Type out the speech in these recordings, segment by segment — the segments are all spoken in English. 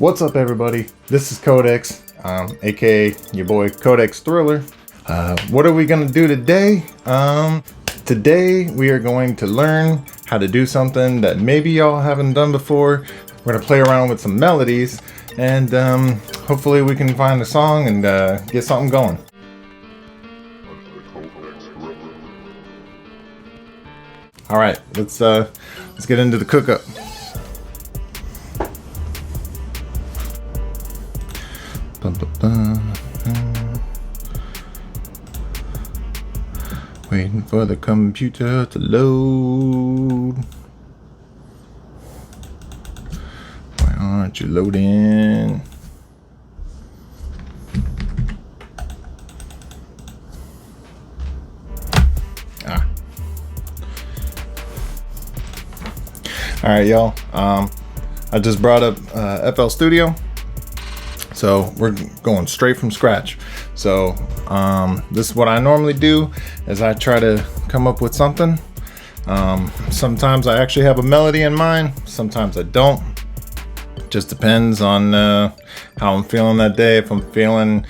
What's up, everybody? This is Codex, aka your boy Codex Thriller. What are we gonna do today? Today we are going to learn how to do something that maybe y'all haven't done before. We're gonna play around with some melodies, and hopefully we can find a song and get something going. All right, let's get into the cook up. Waiting for the computer to load. Why aren't you loading? All right, y'all. I just brought up FL Studio. So we're going straight from scratch. So this is what I normally do is I try to come up with something. Sometimes I actually have a melody in mind. Sometimes I don't. Just depends on how I'm feeling that day. If I'm feeling,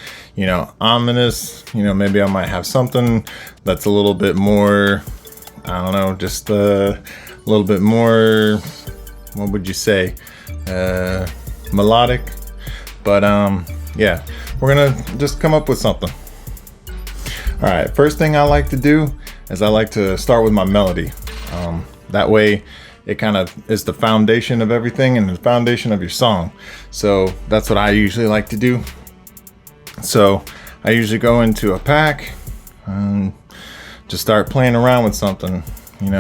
ominous, maybe I might have something that's a little bit more, I don't know, just a little bit more, what would you say, melodic. But yeah, we're gonna just come up with something. All right, first thing I like to do is I like to start with my melody. That way it kind of is the foundation of everything and the foundation of your song. So that's what I usually like to do. So I usually go into a pack and just start playing around with something.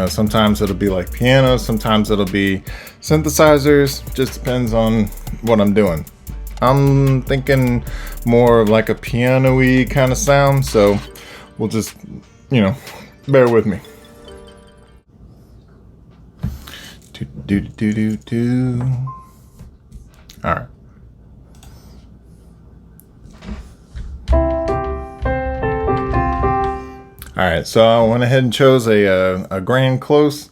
Sometimes it'll be like piano, sometimes it'll be synthesizers, just depends on what I'm doing. I'm thinking more of like a piano-y kind of sound, so we'll just, bear with me. All right. All right, so I went ahead and chose a Grand Close.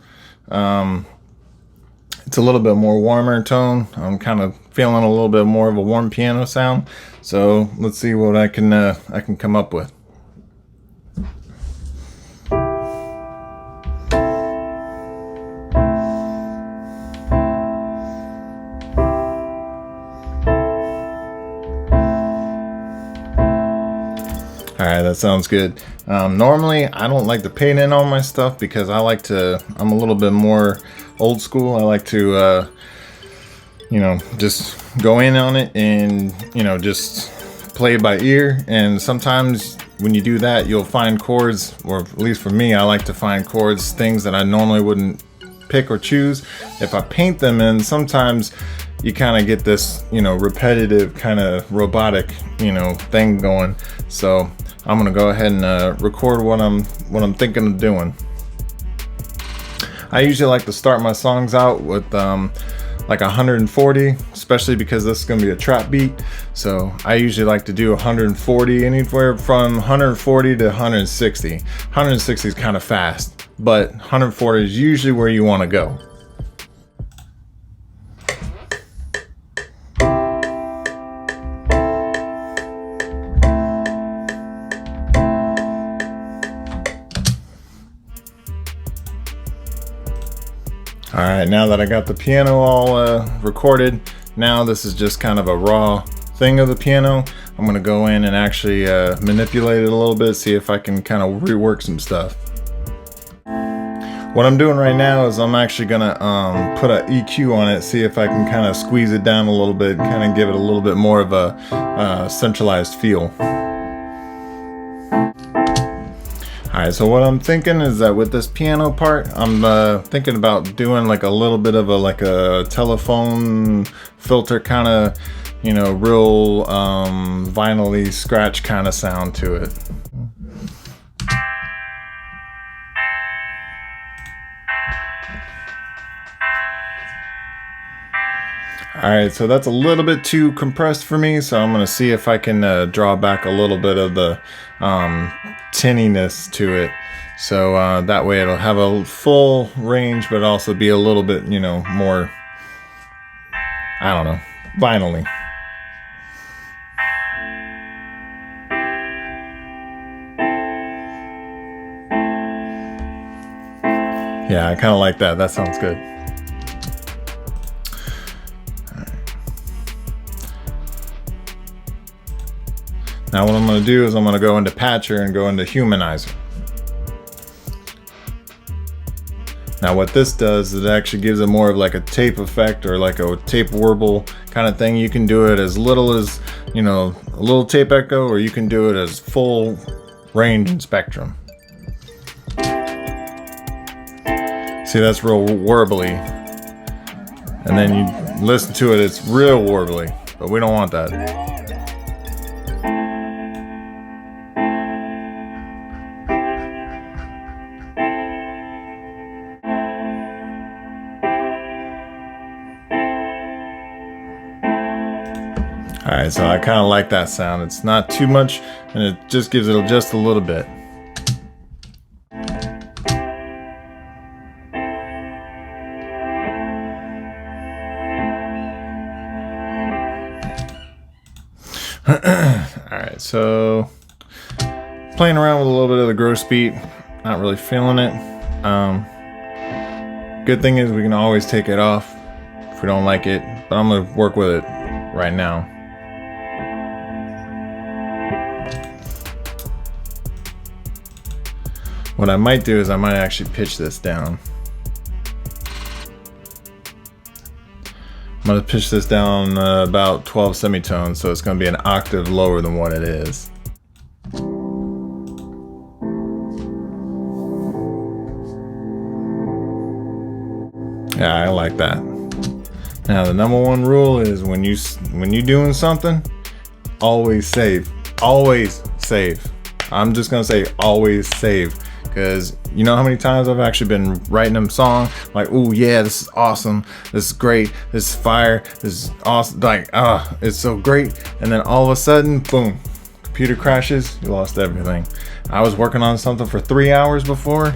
It's a little bit more warmer tone. I'm kind of feeling a little bit more of a warm piano sound. So let's see what I can come up with. All right, that sounds good. Normally, I don't like to paint in all my stuff because I'm a little bit more old school. I like to, just go in on it and, just play by ear. And sometimes when you do that, you'll find chords, or at least for me, I like to find chords, things that I normally wouldn't pick or choose. If I paint them in, sometimes you kind of get this, repetitive kind of robotic, thing going. So I'm gonna go ahead and record what I'm thinking of doing. I usually like to start my songs out with like 140, especially because this is gonna be a trap beat. So I usually like to do 140, anywhere from 140 to 160. 160 is kind of fast, but 140 is usually where you want to go. All right, now that I got the piano all recorded, now this is just kind of a raw thing of the piano. I'm gonna go in and actually manipulate it a little bit, see if I can kind of rework some stuff. What I'm doing right now is I'm actually gonna put an EQ on it, see if I can kind of squeeze it down a little bit, kind of give it a little bit more of a centralized feel. Alright, so what I'm thinking is that with this piano part, I'm thinking about doing like a little bit of a telephone filter kind of, real vinyl-y scratch kind of sound to it. Alright, so that's a little bit too compressed for me, so I'm going to see if I can draw back a little bit of the tinniness to it. So that way it'll have a full range, but also be a little bit, more I don't know, vinylly. Yeah, I kind of like that. That sounds good. Now what I'm going to do is I'm going to go into Patcher and go into Humanizer. Now what this does is it actually gives it more of like a tape effect or like a tape warble kind of thing. You can do it as little as, you know, a little tape echo, or you can do it as full range and spectrum. See, that's real warbly. And then you listen to it, it's real warbly, but we don't want that. Alright, so I kind of like that sound. It's not too much, and it just gives it just a little bit. Alright, so playing around with a little bit of the gross beat, not really feeling it. Good thing is we can always take it off if we don't like it, but I'm going to work with it right now. What I might do is I might actually pitch this down. I'm going to pitch this down about 12 semitones, so it's going to be an octave lower than what it is. Yeah, I like that. Now the number one rule is when you're doing something, always save. Always save. I'm just going to say always save. Because you know how many times I've actually been writing them song like, oh yeah, this is awesome, this is great, this is fire, this is awesome, like it's so great, and then all of a sudden, boom, computer crashes, you lost everything. I was working on something for 3 hours before,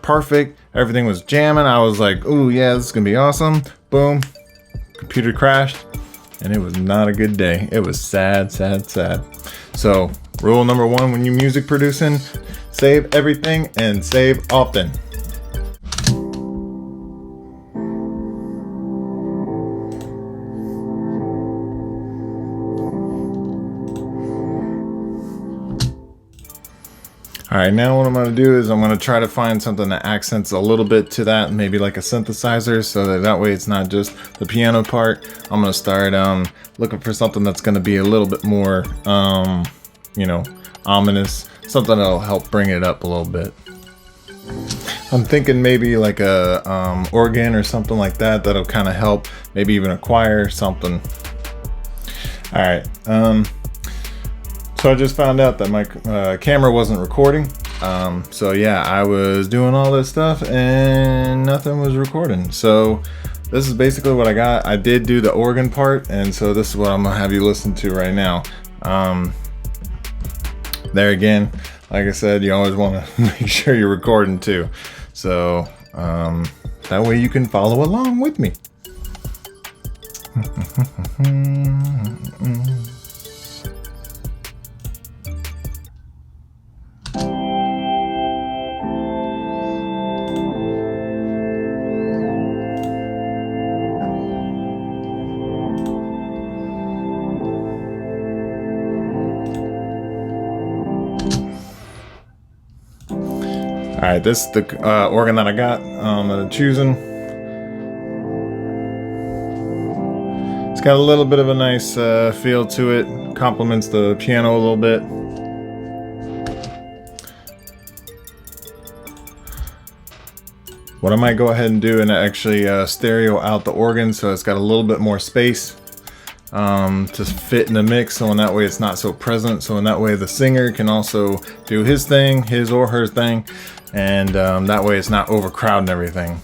perfect, everything was jamming, I was like, oh yeah, this is gonna be awesome, boom, computer crashed, and it was not a good day. It was sad, sad, sad. So rule number one when you're music producing, save everything and save often. Alright, now what I'm going to do is I'm going to try to find something that accents a little bit to that, maybe like a synthesizer, so that way it's not just the piano part. I'm going to start looking for something that's going to be a little bit more, you know, ominous, something that'll help bring it up a little bit. I'm thinking maybe like a organ or something like that, that'll kind of help, maybe even a choir or something. Alright, so I just found out that my camera wasn't recording. So yeah, I was doing all this stuff and nothing was recording. So this is basically what I got. I did do the organ part, and so this is what I'm gonna have you listen to right now. There again, like I said, you always want to make sure you're recording too. So that way you can follow along with me. Alright, this is the organ that I got that I'm choosing. It's got a little bit of a nice feel to it. Complements the piano a little bit. What I might go ahead and do and actually stereo out the organ so it's got a little bit more space to fit in the mix, so in that way it's not so present, so in that way the singer can also do his thing, his or her thing, and that way it's not overcrowding everything.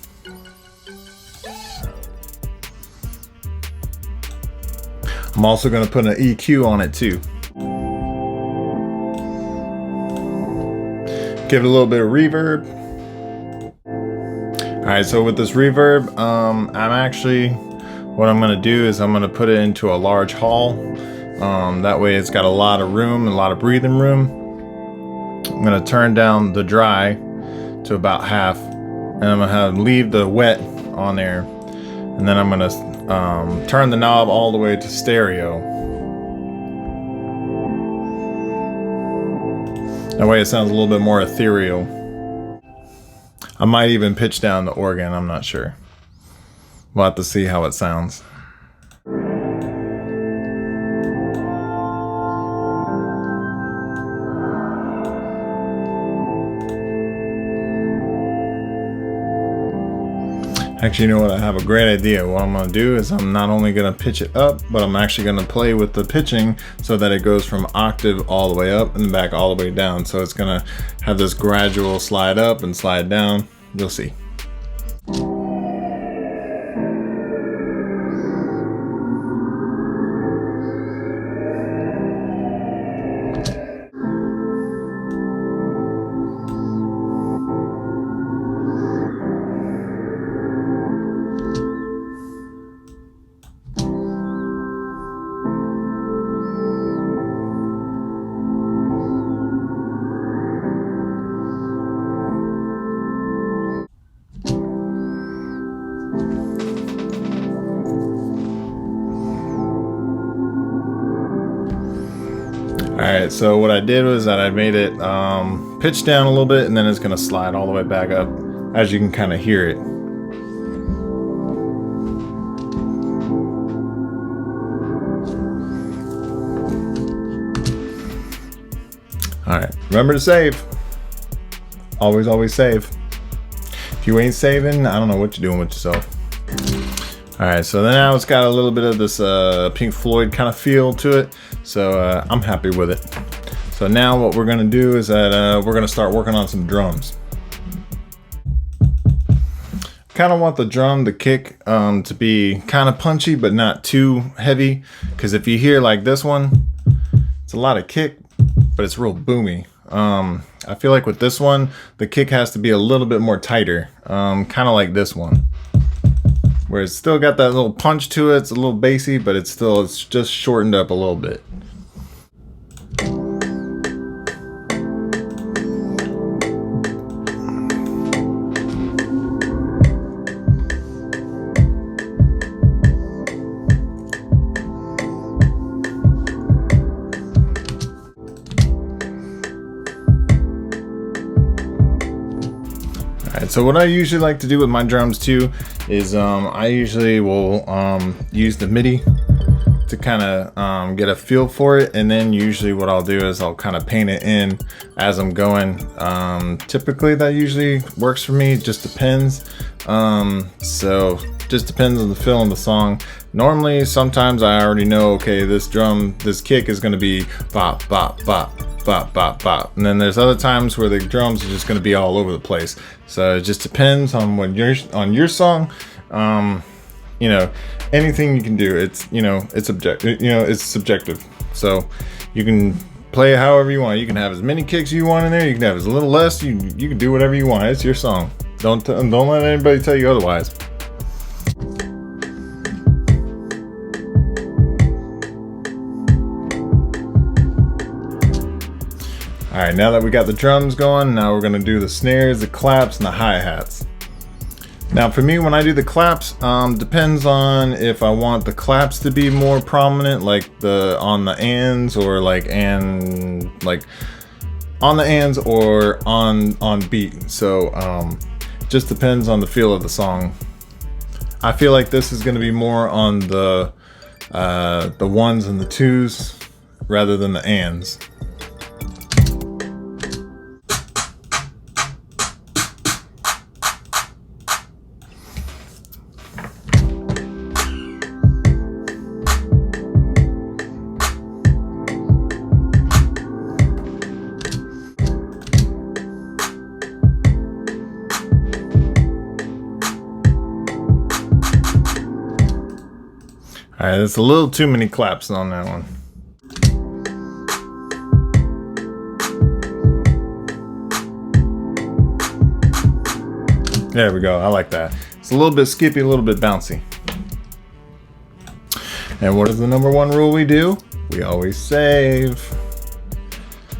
I'm also going to put an EQ on it too. Give it a little bit of reverb. Alright, so with this reverb, I'm actually what I'm gonna do is I'm gonna put it into a large hall. That way it's got a lot of room, a lot of breathing room. I'm gonna turn down the dry to about half, and I'm gonna leave the wet on there, and then I'm gonna turn the knob all the way to stereo. That way it sounds a little bit more ethereal. I might even pitch down the organ, I'm not sure. We'll have to see how it sounds. Actually, you know what? I have a great idea. What I'm gonna do is I'm not only gonna pitch it up, but I'm actually gonna play with the pitching so that it goes from octave all the way up and back all the way down. So it's gonna have this gradual slide up and slide down. You'll see. Alright, so what I did was that I made it pitch down a little bit, and then it's going to slide all the way back up, as you can kind of hear it. Alright, remember to save. Always, always save. If you ain't saving, I don't know what you're doing with yourself. Alright, so then now it's got a little bit of this Pink Floyd kind of feel to it, so I'm happy with it. So now what we're going to do is that we're going to start working on some drums. Kind of want the kick to be kind of punchy but not too heavy, because if you hear like this one, it's a lot of kick but it's real boomy. I feel like with this one the kick has to be a little bit more tighter, kind of like this one, where it's still got that little punch to it. It's a little bassy, but it's just shortened up a little bit. Alright, so what I usually like to do with my drums too is I usually will use the MIDI to kind of get a feel for it, and then usually what I'll do is I'll kind of paint it in as I'm going. Typically that usually works for me, it just depends. So just depends on the feel of the song. Normally, sometimes I already know, okay, this kick is going to be bop, bop, bop, bop, bop, bop. And then there's other times where the drums are just going to be all over the place. So it just depends on your song. You know, anything you can do. It's, you know, it's objective. You know, it's subjective. So you can play it however you want. You can have as many kicks you want in there. You can have as little less. You can do whatever you want. It's your song. Don't let anybody tell you otherwise. Alright, now that we got the drums going, now we're going to do the snares, the claps, and the hi-hats. Now for me, when I do the claps, depends on if I want the claps to be more prominent, like on the ands, or like on the ands or on beat. So just depends on the feel of the song. I feel like this is going to be more on the ones and the twos rather than the ands. Alright, there's a little too many claps on that one. There we go, I like that. It's a little bit skippy, a little bit bouncy. And what is the number one rule we do? We always save.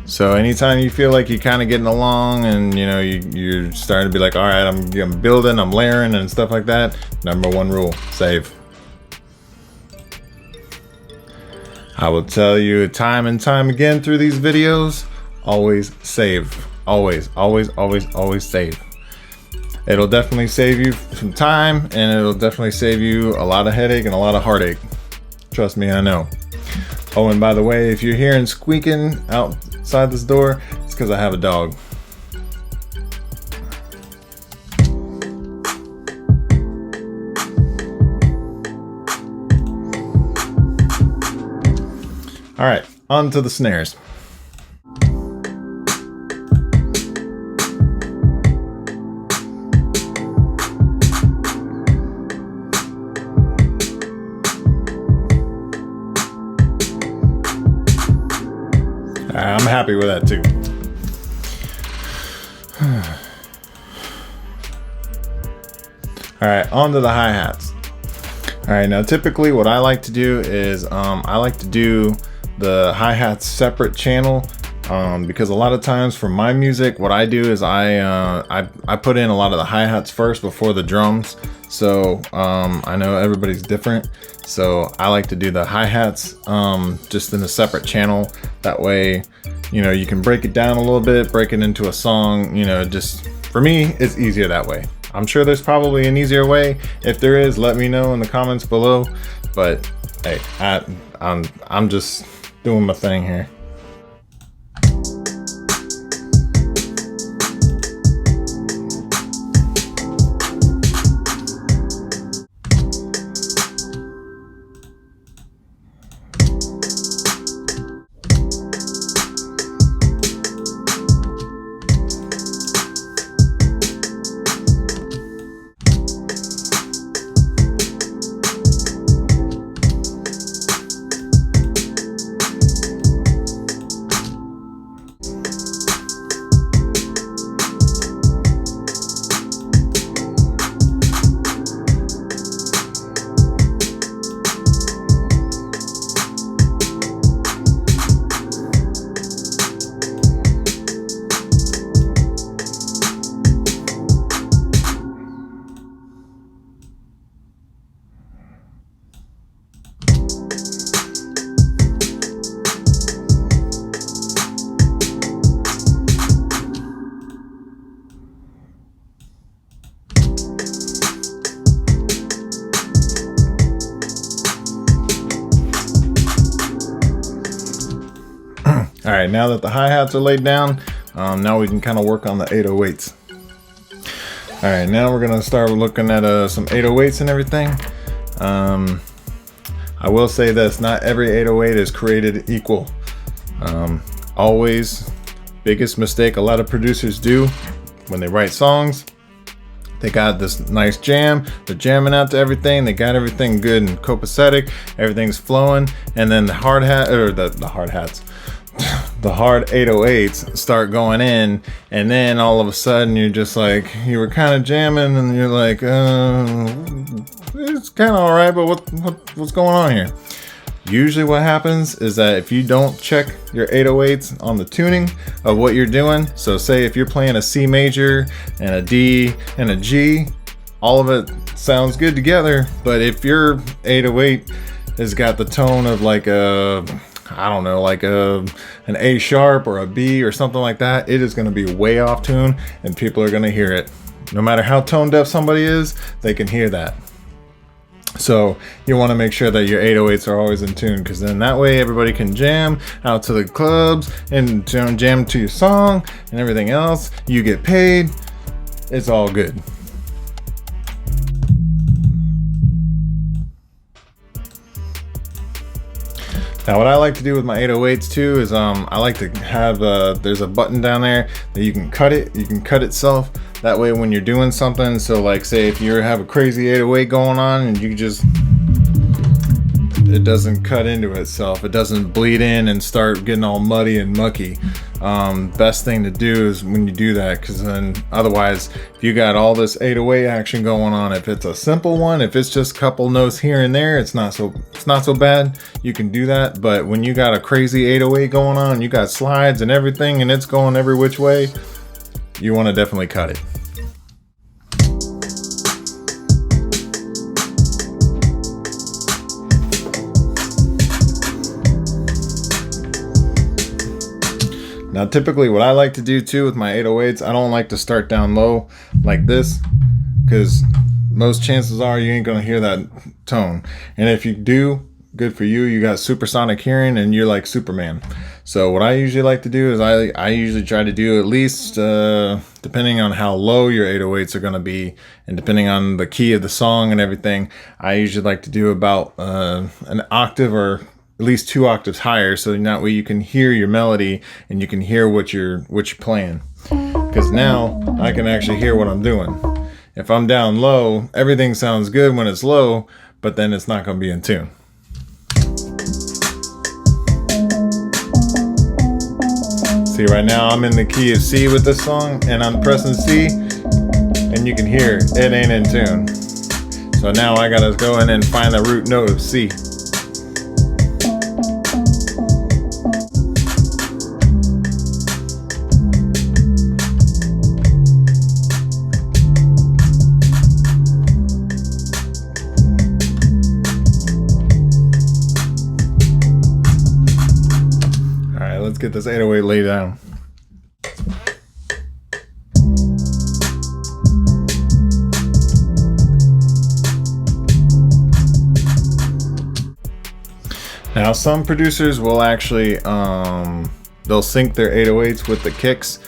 So anytime you feel like you're kind of getting along and you know you're starting to be like, all right, I'm building, I'm layering and stuff like that, number one rule, save. I will tell you time and time again through these videos, always save. Always, always, always, always save. It'll definitely save you some time, and it'll definitely save you a lot of headache and a lot of heartache. Trust me, I know. Oh, and by the way, if you're hearing squeaking outside this door, it's because I have a dog. All right, on to the snares. I'm happy with that too. All right, on to the hi-hats. All right, now typically what I like to do is I like to do the hi-hats separate channel because a lot of times for my music, what I do is I put in a lot of the hi-hats first before the drums. So I know everybody's different. So I like to do the hi-hats just in a separate channel. That way, you know, you can break it down a little bit, break it into a song, you know, just for me, it's easier that way. I'm sure there's probably an easier way. If there is, let me know in the comments below. But hey, I'm just doing my thing here. All right, now that the hi-hats are laid down, now we can kind of work on the 808s. All right, now we're gonna start looking at some 808s and everything. I will say this, not every 808 is created equal. Always, biggest mistake a lot of producers do when they write songs, they got this nice jam, they're jamming out to everything, they got everything good and copacetic, everything's flowing, and then the hard 808s start going in, and then all of a sudden you're just like, you were kind of jamming and you're like, it's kind of all right, but what's going on here? Usually what happens is that if you don't check your 808s on the tuning of what you're doing, so say if you're playing a C major and a D and a G, all of it sounds good together, but if your 808 has got the tone of like a, I don't know, like an A sharp or a B or something like that, it is going to be way off tune and people are going to hear it. No matter how tone deaf somebody is, they can hear that. So you want to make sure that your 808s are always in tune, because then that way everybody can jam out to the clubs and jam to your song and everything else. You get paid. It's all good. Now what I like to do with my 808s too is I like to have there's a button down there that you can cut it. You can cut itself. That way when you're doing something, so like say if you have a crazy 808 going on and you just, it doesn't cut into itself. It doesn't bleed in and start getting all muddy and mucky. Best thing to do is when you do that, because then otherwise, if you got all this 808 action going on, if it's a simple one, if it's just a couple notes here and there, it's not so bad. You can do that. But when you got a crazy 808 going on, you got slides and everything, and it's going every which way, you want to definitely cut it. Now, typically what I like to do too with my 808s, I don't like to start down low like this, because most chances are you ain't gonna hear that tone. And if you do, good for you. You got supersonic hearing and you're like Superman. So what I usually like to do is I usually try to do at least, depending on how low your 808s are gonna be and depending on the key of the song and everything, I usually like to do about an octave or at least 2 octaves higher, so that way you can hear your melody and you can hear what you're playing. Because now I can actually hear what I'm doing. If I'm down low, everything sounds good when it's low, but then it's not going to be in tune. See, right now I'm in the key of C with this song, and I'm pressing C, and you can hear it ain't in tune. So now I gotta go in and find the root note of C. Let's get this 808 laid down. Now some producers will actually they'll sync their 808s with the kicks,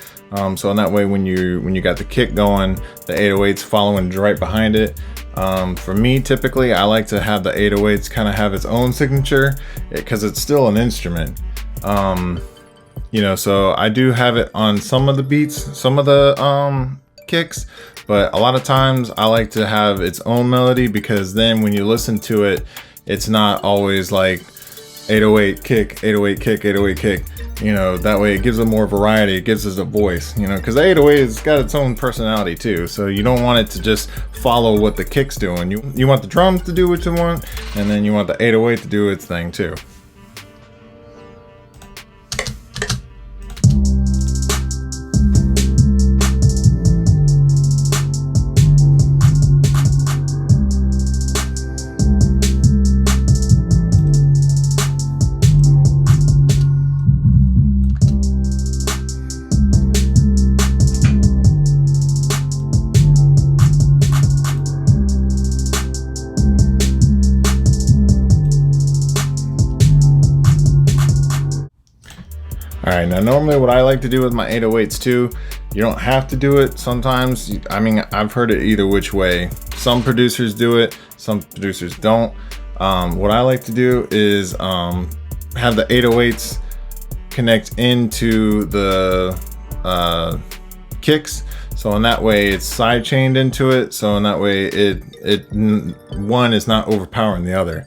so in that way when you got the kick going, the 808s following right behind it. For me, typically I like to have the 808s kind of have its own signature, because it's still an instrument. You know, so I do have it on some of the beats, some of the kicks, but a lot of times I like to have its own melody, because then when you listen to it, it's not always like 808 kick, 808 kick, 808 kick. You know, that way it gives it more variety, it gives us a voice, you know, because the 808 has got its own personality too, so you don't want it to just follow what the kick's doing. You want the drums to do what you want, and then you want the 808 to do its thing too. Alright, now normally what I like to do with my 808s too, you don't have to do it sometimes. I mean, I've heard it either which way. Some producers do it, some producers don't. What I like to do is have the 808s connect into the kicks, so in that way it's side chained into it, so in that way one is not overpowering the other.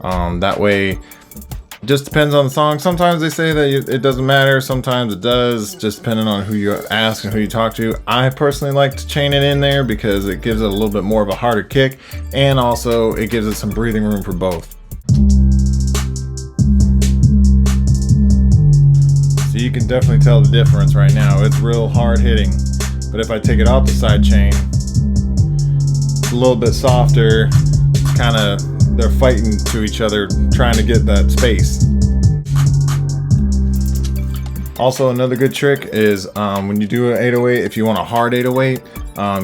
That way, just depends on the song. Sometimes they say that it doesn't matter, sometimes it does, just depending on who you ask and who you talk to. I personally like to chain it in there because it gives it a little bit more of a harder kick, and also it gives it some breathing room for both. So you can definitely tell the difference right now. It's real hard hitting, but if I take it off the side chain, it's a little bit softer. Kind of, they're fighting to each other, trying to get that space. Also, another good trick is when you do an 808, if you want a hard 808,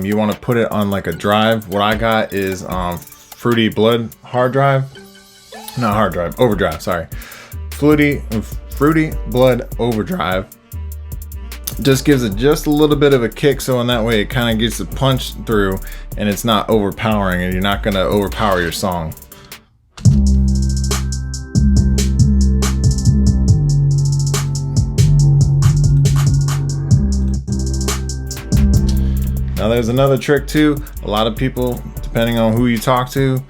you want to put it on like a drive. What I got is Fruity Blood Overdrive, sorry. Fruity Blood Overdrive. Just gives it just a little bit of a kick, so in that way it kind of gets a punch through and it's not overpowering, and you're not going to overpower your song. Now there's another trick too. A lot of people, depending on who you talk to,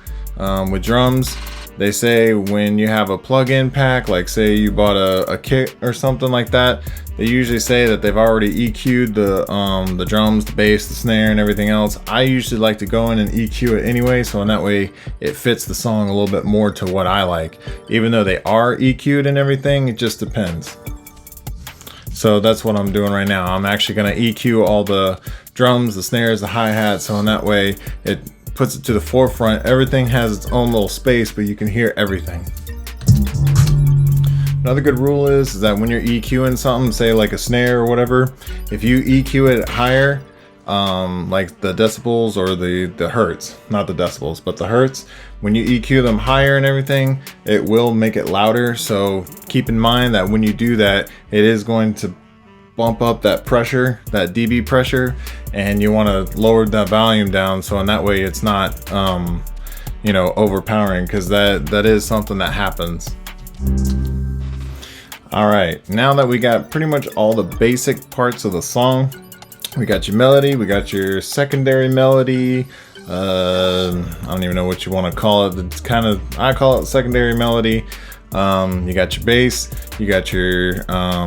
with drums, They say when you have a plug-in pack, like say you bought a kit or something like that, they usually say that they've already EQ'd the drums, the bass, the snare, and everything else. I usually like to go in and EQ it anyway, so in that way it fits the song a little bit more to what I like. Even though they are EQ'd and everything, it just depends. So that's what I'm doing right now. I'm actually gonna EQ all the drums, the snares, the hi-hats, so in that way it puts it to the forefront. Everything has its own little space, but you can hear everything. Another good rule is that when you're EQing something, say like a snare or whatever, if you EQ it higher, like the decibels or the hertz, not the decibels, but the hertz, when you EQ them higher and everything, it will make it louder. So keep in mind that when you do that, it is going to bump up that pressure, that dB pressure, and you want to lower that volume down, so in that way it's not overpowering, because that is something that happens. All right, now that we got pretty much all the basic parts of the song, we got your melody, we got your secondary melody, I don't even know what you want to call it. It's kind of, I call it secondary melody. You got your bass, you got your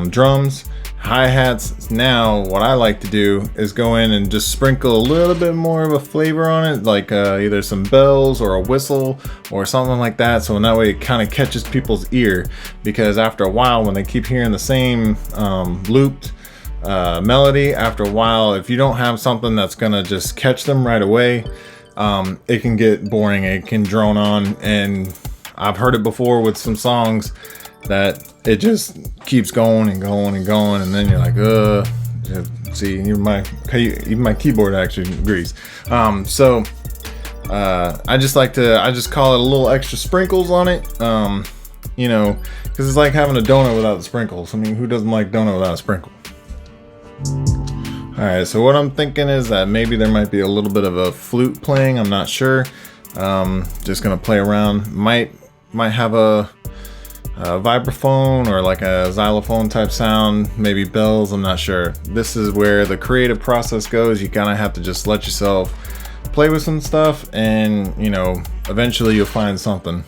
drums, hi-hats. Now what I like to do is go in and just sprinkle a little bit more of a flavor on it, like either some bells or a whistle or something like that, so in that way it kind of catches people's ear, because after a while when they keep hearing the same looped melody, after a while, if you don't have something that's gonna just catch them right away, it can get boring, it can drone on, and I've heard it before with some songs that it just keeps going and going and going, and then you're like, see, even my keyboard actually agrees. I just call it a little extra sprinkles on it, because it's like having a donut without the sprinkles. I mean, who doesn't like donut without a sprinkle? All right, so what I'm thinking is that maybe there might be a little bit of a flute playing. I'm not sure. Just gonna play around. Might have a vibraphone or like a xylophone type sound, maybe bells, I'm not sure. This is where the creative process goes. You kind of have to just let yourself play with some stuff, and eventually you'll find something.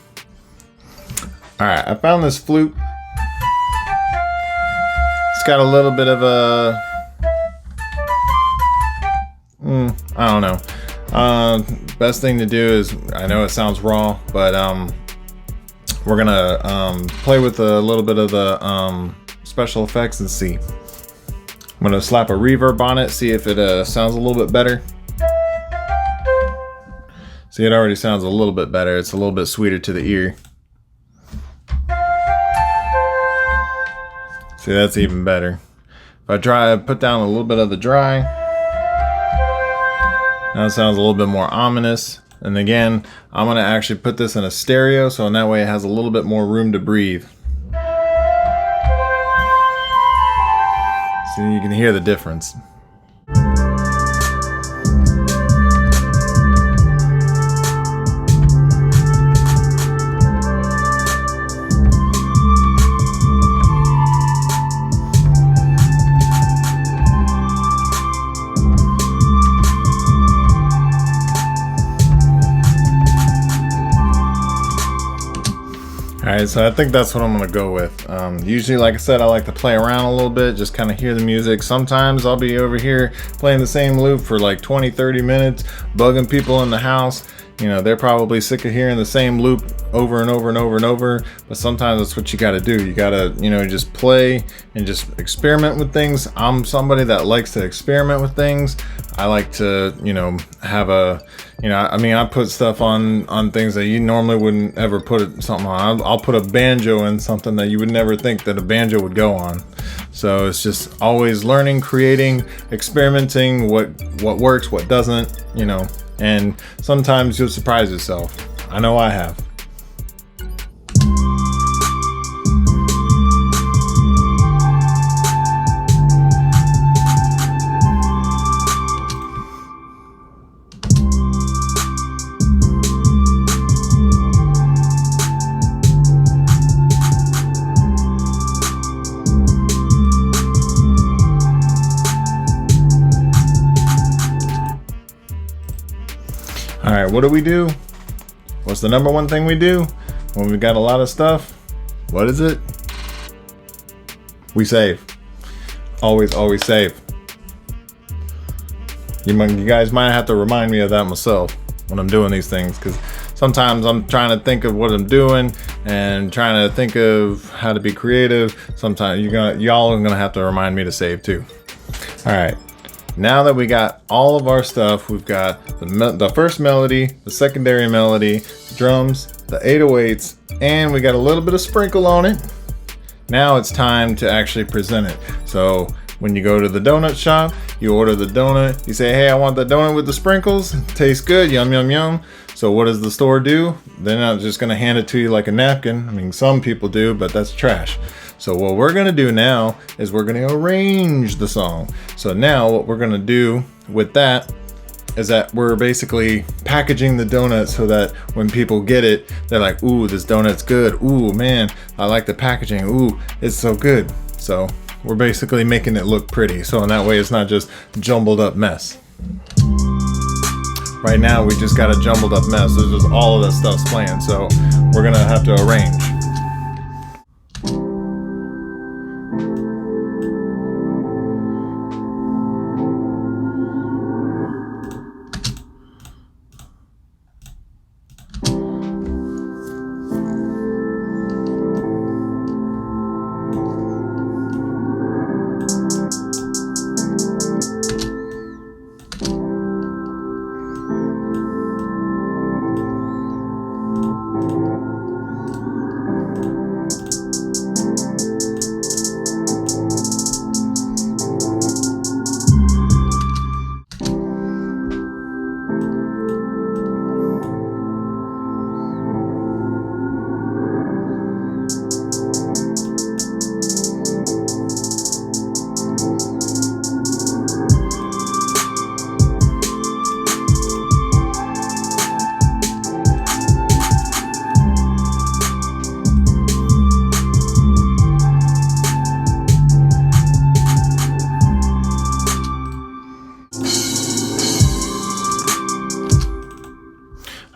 All right, I found this flute. It's got a little bit of a I don't know. Best thing to do is, I know it sounds raw, but we're gonna play with a little bit of the special effects and see. I'm gonna slap a reverb on it, see if it sounds a little bit better. See, it already sounds a little bit better. It's a little bit sweeter to the ear. See, that's even better. If I put down a little bit of the dry, now it sounds a little bit more ominous. And again, I'm gonna actually put this in a stereo, so in that way it has a little bit more room to breathe. So you can hear the difference. Alright, so I think that's what I'm gonna go with. Usually, like I said, I like to play around a little bit, just kind of hear the music. Sometimes I'll be over here playing the same loop for like 20-30 minutes, bugging people in the house. They're probably sick of hearing the same loop over and over and over and over, but sometimes that's what you gotta do. You gotta, just play and just experiment with things. I'm somebody that likes to experiment with things. I like to, have a, I put stuff on things that you normally wouldn't ever put something on. I'll put a banjo in something that you would never think that a banjo would go on. So it's just always learning, creating, experimenting, what works, what doesn't, and sometimes you'll surprise yourself. I know I have. All right, what do? What's the number one thing we do? when we got a lot of stuff, what is it? We save. Always save. You guys might have to remind me of that myself when I'm doing these things, because sometimes I'm trying to think of what I'm doing and trying to think of how to be creative. Sometimes y'all are gonna have to remind me to save too. All right, now that we got all of our stuff, we've got the first melody, the secondary melody, drums, the 808s, and we got a little bit of sprinkle on it. Now it's time to actually present it. So when you go to the donut shop, you order the donut, you say, hey, I want the donut with the sprinkles. Tastes good, yum, yum, yum. So what does the store do? They're not just gonna hand it to you like a napkin. I mean, some people do, but that's trash. So what we're gonna do now is we're gonna arrange the song. So now what we're gonna do with that is that we're basically packaging the donut so that when people get it, they're like, ooh, this donut's good. Ooh, man, I like the packaging. Ooh, it's so good. So we're basically making it look pretty. So in that way, it's not just jumbled up mess. Right now, we just got a jumbled up mess. There's just all of that stuff's playing. So we're gonna have to arrange.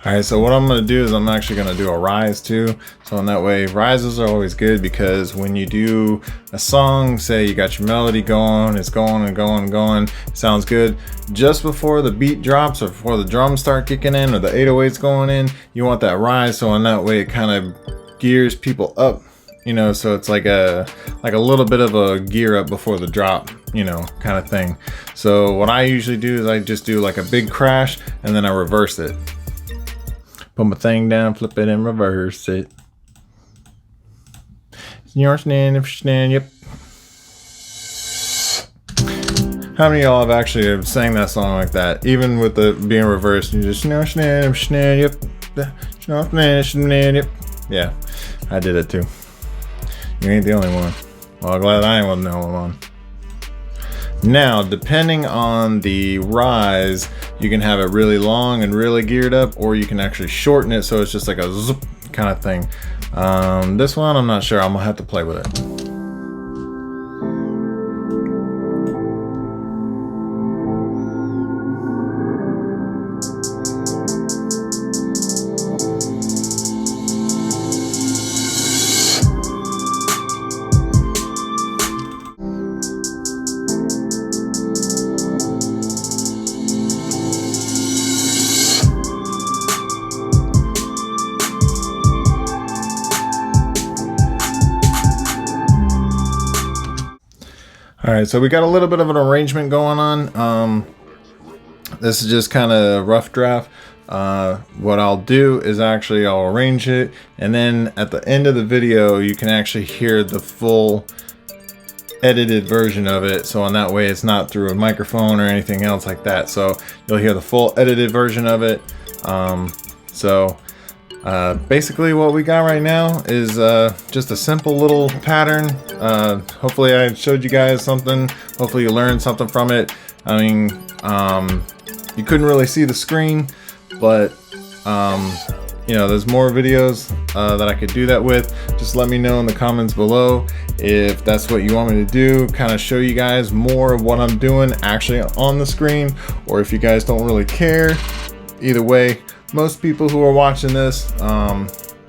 All right, so what I'm gonna do is I'm actually gonna do a rise too. So in that way, rises are always good because when you do a song, say you got your melody going, it's going and going and going, it sounds good. Just before the beat drops or before the drums start kicking in or the 808s going in, you want that rise. So in that way, it kind of gears people up, you know, so it's like a little bit of a gear up before the drop, you know, kind of thing. So what I usually do is I just do like a big crash and then I reverse it. Put my thing down, flip it and reverse it. You're standing, yep. How many of y'all have actually sang that song like that? Even with the being reversed, you just yep. Yep. Yeah, I did it too. You ain't the only one. Well, I'm glad I ain't the only one. Now, depending on the rise, you can have it really long and really geared up, or you can actually shorten it so it's just like a zoop kind of thing. This one, I'm not sure. I'm gonna have to play with it. All right, so we got a little bit of an arrangement going on. This is just kind of rough draft. What I'll do is actually I'll arrange it, and then at the end of the video, you can actually hear the full edited version of it. So on that way, it's not through a microphone or anything else like that. So you'll hear the full edited version of it. Basically what we got right now is just a simple little pattern. Hopefully I showed you guys something. Hopefully you learned something from it. I mean, you couldn't really see the screen, but you know, there's more videos that I could do that with. Just let me know in the comments below if that's what you want me to do, kind of show you guys more of what I'm doing actually on the screen, or if you guys don't really care. Either way, most people who are watching this,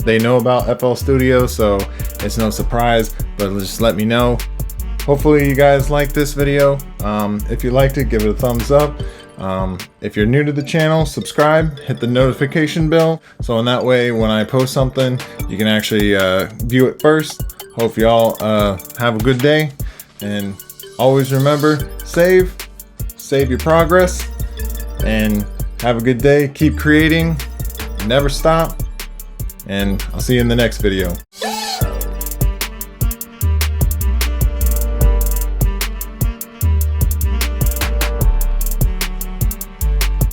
they know about FL Studio, so it's no surprise, but just let me know. Hopefully you guys like this video. If you liked it, give it a thumbs up. If you're new to the channel, subscribe, hit the notification bell, so in that way when I post something, you can actually view it first. Hope y'all have a good day, and always remember, save your progress, and have a good day. Keep creating, never stop, and I'll see you in the next video.